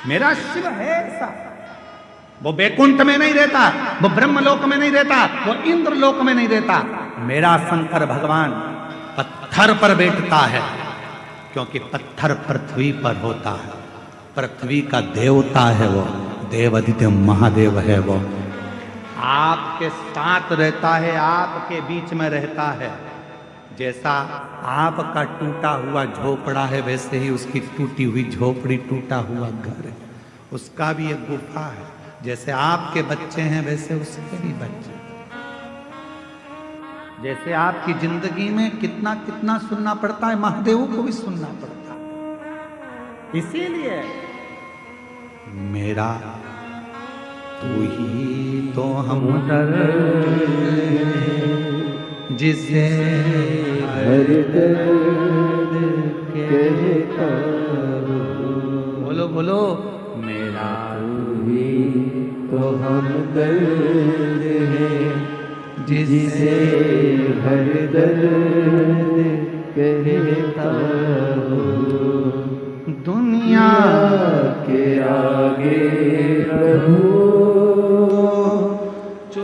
मेरा शिव है ऐसा। वो बैकुंठ में नहीं रहता, वो ब्रह्मलोक में नहीं रहता, वो इंद्रलोक में नहीं रहता। मेरा शंकर भगवान पत्थर पर बैठता है, क्योंकि पत्थर पृथ्वी पर होता है। पृथ्वी का देवता है वो, देवादित्य महादेव है वो। आपके साथ रहता है, आपके बीच में रहता है। जैसा आपका टूटा हुआ झोपड़ा है, वैसे ही उसकी टूटी हुई झोपड़ी, टूटा हुआ घर है। उसका भी एक गुफा है। जैसे आपके बच्चे हैं, वैसे उसके भी बच्चे। जैसे आपकी जिंदगी में कितना कितना सुनना पड़ता है, महादेव को भी सुनना पड़ता है। इसीलिए मेरा तू ही तो हमदर्द जिसे हर दर्द कहता हूँ। बोलो बोलो, मेरा तू ही तो हमदर्द है जिसे हर दर्द कहता हूँ। दुनिया के आगे प्रभु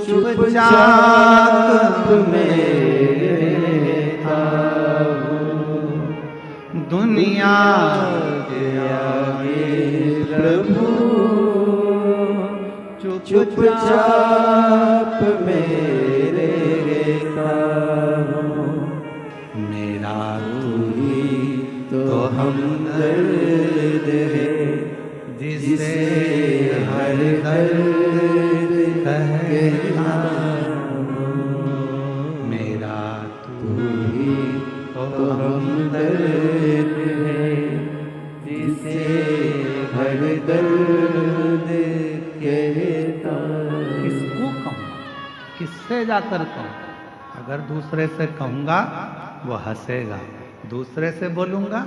चुपचाप में रहता हूँ। दुनिया के आगे प्रभु चुपचाप में रहता हूँ। मेरा तू ही तो हमदर्द है जिसे हर दर्द कहता हूँ। मेरा तू ही तो हमदर्द है जिसे हर दर्द कहता हूँ। किसको कहूँ, किससे जाकर कहूँ? अगर दूसरे से कहूँगा वो हंसेगा, दूसरे से बोलूँगा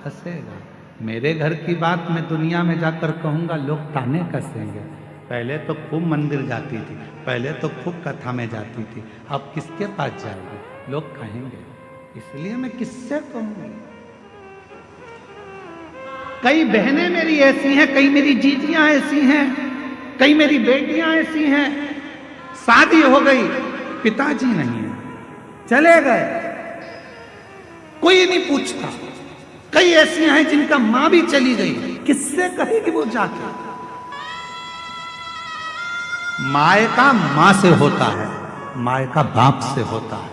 हंसेगा। मेरे घर की बात मैं दुनिया में जाकर कहूँगा, लोग ताने कसेंगे। पहले तो खूब मंदिर जाती थी, पहले तो खूब कथा में जाती थी, अब किसके पास जाएगी? लोग कहेंगे। इसलिए मैं किससे कहूँगी? कई बहनें मेरी ऐसी हैं, कई मेरी जीजियां ऐसी हैं, कई मेरी बेटियां ऐसी हैं, शादी हो गई, पिताजी नहीं है, चले गए, कोई नहीं पूछता। कई ऐसी हैं जिनका मां भी चली गई, किससे कहेगी वो जाके? मायका मां से होता है, मायका बाप से होता है।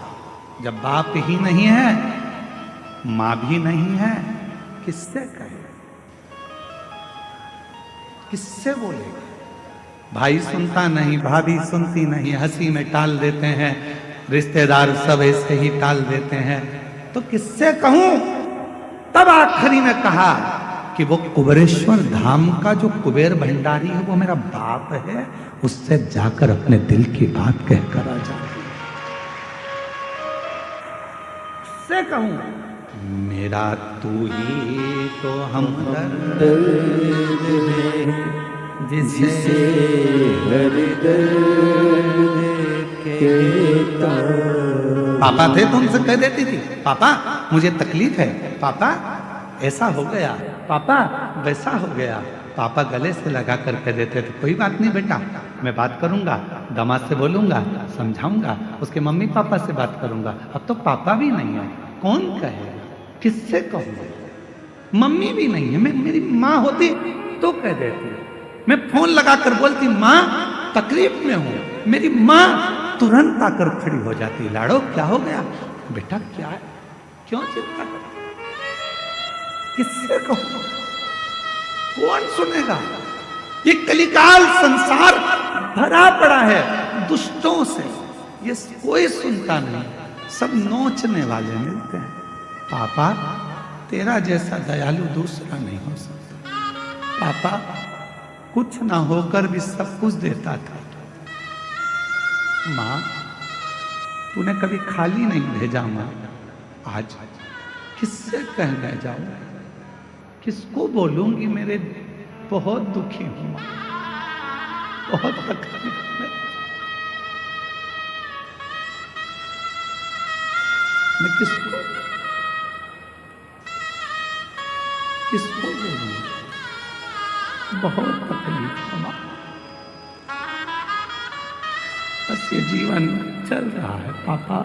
जब बाप ही नहीं है, मां भी नहीं है, किससे कहे, किससे बोलेगा? भाई सुनता नहीं, भाभी सुनती नहीं, हंसी में टाल देते हैं, रिश्तेदार सब ऐसे ही टाल देते हैं, तो किससे कहूं? तब आखिरी में कहा कि वो कुबेरेश्वर धाम का जो कुबेर भंडारी है वो मेरा बाप है, उससे जाकर अपने दिल की बात कहकर आ जा। उससे कहूं, मेरा तू ही तो हमदर्द है जिसे हर दर्द कहता। पापा थे तो उनसे कह देती थी, पापा मुझे तकलीफ है, पापा ऐसा हो गया, पापा वैसा हो गया। पापा गले से लगा कर कह देते थे, कोई बात नहीं बेटा, मैं बात करूंगा, दामाद से बोलूंगा, समझाऊंगा, उसके मम्मी पापा से बात करूंगा। अब तो पापा भी नहीं है, कौन कहेगा, किससे कहूंगा? मम्मी भी नहीं है, मैं मेरी माँ होती तो कह देती, मैं फोन लगाकर बोलती माँ तकलीफ में हूं, मेरी माँ तुरंत आकर खड़ी हो जाती, लाड़ो क्या हो गया बेटा, क्या है, क्यों चिंता कर, किससे कहूं, कौन सुनेगा? ये कलिकाल संसार भरा पड़ा है दुष्टों से, ये कोई सुनता नहीं, सब नोचने वाले मिलते हैं। पापा तेरा जैसा दयालु दूसरा नहीं हो सकता, पापा कुछ ना होकर भी सब कुछ देता था। माँ तूने कभी खाली नहीं भेजा माँ, आज किससे कहने जाऊं, किसको बोलूंगी? मेरे बहुत दुखी हूं माँ, बहुत तकलीफ में, मैं किसको बोलूंगी? बहुत तकलीफ हुआ, बस ये जीवन चल रहा है पापा।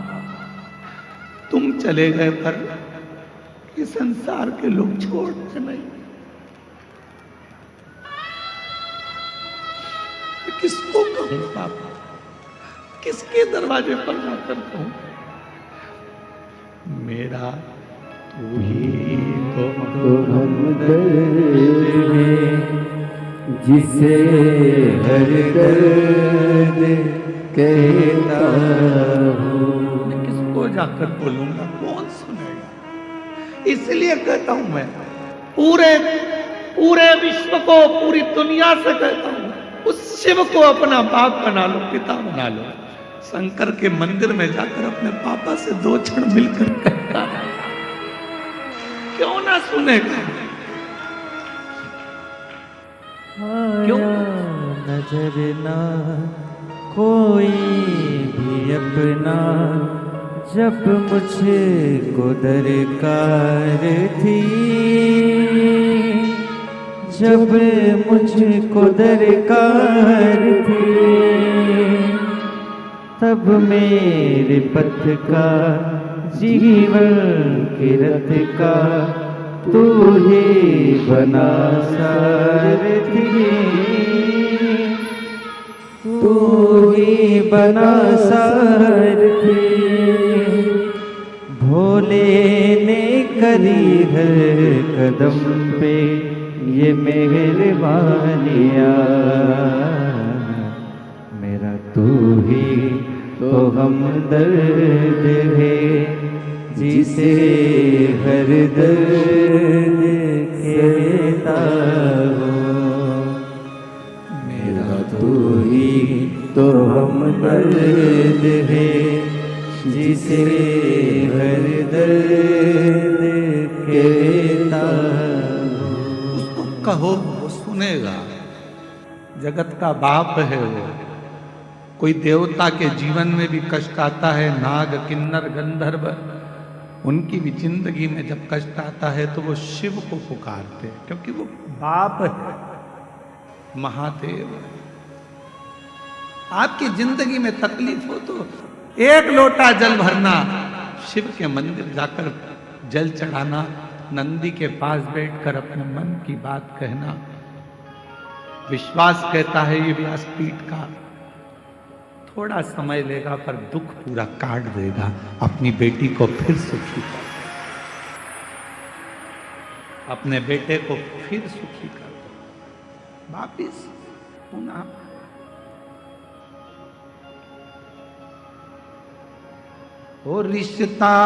तुम चले गए पर ये संसार के लोग छोड़ते नहीं। मैं किसको कहूं पापा, किसके दरवाजे पर जाकर कहूं? मेरा तू ही तो हमदर्द है, जिसे हर दर्द कहता हूँ। मैं किसको जाकर बोलूंगा, कौन सुनेगा? इसलिए कहता हूं मैं पूरे विश्व को, पूरी दुनिया से कहता हूं, उस शिव को अपना बाप बना लो, पिता बना लो। शंकर के मंदिर में जाकर अपने पापा से 2 क्षण मिलकर कहता है, क्यों ना सुनेगा? क्यों नजर ना कोई भी अपना, जब मुझको दरकार थी, जब मुझको दरकार थी, तब मेरे पथ का जीवन के रथ का तू ही बना सारथी, तू ही बना सारथी। भोले ने करी हर कदम पे ये मेहरबानियाँ, मेरा तू ही तो हमदर्द है, जिसे हर दर्द कहता हूँ। मेरा तू ही तो हमदर्द है, जिसे हर दर्द कहता हूँ। उसको कहो, वो सुनेगा। जगत का बाप है वो। कोई देवता के जीवन में भी कष्ट आता है, नाग किन्नर गंधर्व, उनकी भी जिंदगी में जब कष्ट आता है तो वो शिव को पुकारते हैं, क्योंकि वो बाप है, महादेव है। आपकी जिंदगी में तकलीफ हो तो 1 लोटा जल भरना, शिव के मंदिर जाकर जल चढ़ाना, नंदी के पास बैठकर अपने मन की बात कहना। विश्वास कहता है ये व्यासपीठ का थोड़ा समय लेगा पर दुख पूरा काट देगा, अपनी बेटी को फिर सुखी कर, अपने बेटे को फिर सुखी कर दो, वापिस पुनः। ओ रिश्ता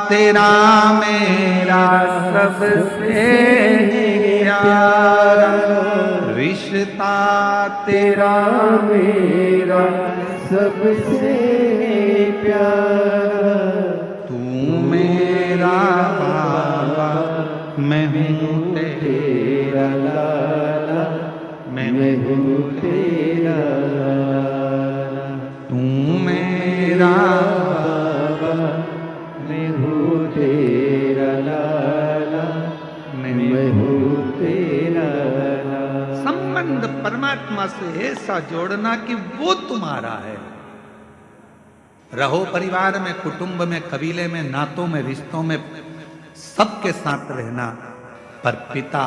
तेरा मेरा सबसे प्यारा, रिश्ता तेरा मेरा सबसे प्यारा, तू मेरा बाबा, मैं हूँ तेरा लाला, मैं हूँ तेरा लाला। तू मेरा बाबा, मैं हूँ तेरा लाला, मैं हूँ तेरा लाला। संबंध परमात्मा से ऐसा जोड़ना कि वो तुम्हारा है। रहो परिवार में, कुटुंब में, कबीले में, नातों में, रिश्तों में, सबके साथ रहना, पर पिता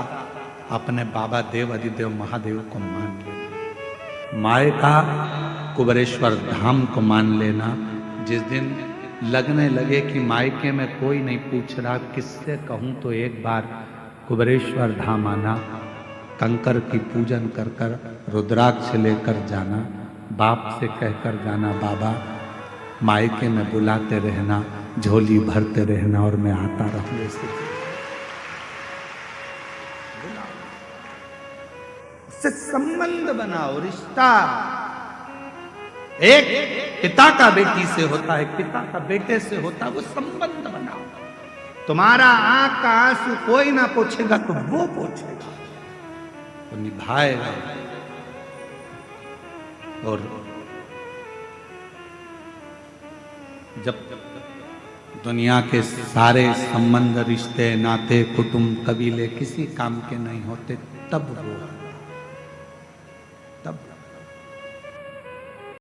अपने बाबा देव अधिदेव महादेव को मान लेना, माए का कुबरेश्वर धाम को मान लेना। जिस दिन लगने लगे कि मायके में कोई नहीं पूछ रहा, किससे कहूं, तो एक बार कुबरेश्वर धाम आना, कंकर की पूजन कर कर रुद्राक्ष लेकर जाना, बाप से कहकर जाना, बाबा मायके में बुलाते रहना, झोली भरते रहना और मैं आता रहूंगा। से संबंध बनाओ, रिश्ता। एक पिता का बेटी से होता है, पिता का बेटे से होता है, वो संबंध बनाओ। तुम्हारा आंख का आंसू कोई ना पोछेगा तो वो पोछेगा, तो निभाएगा। और जब दुनिया के सारे संबंध, रिश्ते, नाते, कुटुंब, कबीले किसी काम के नहीं होते, तब वो तब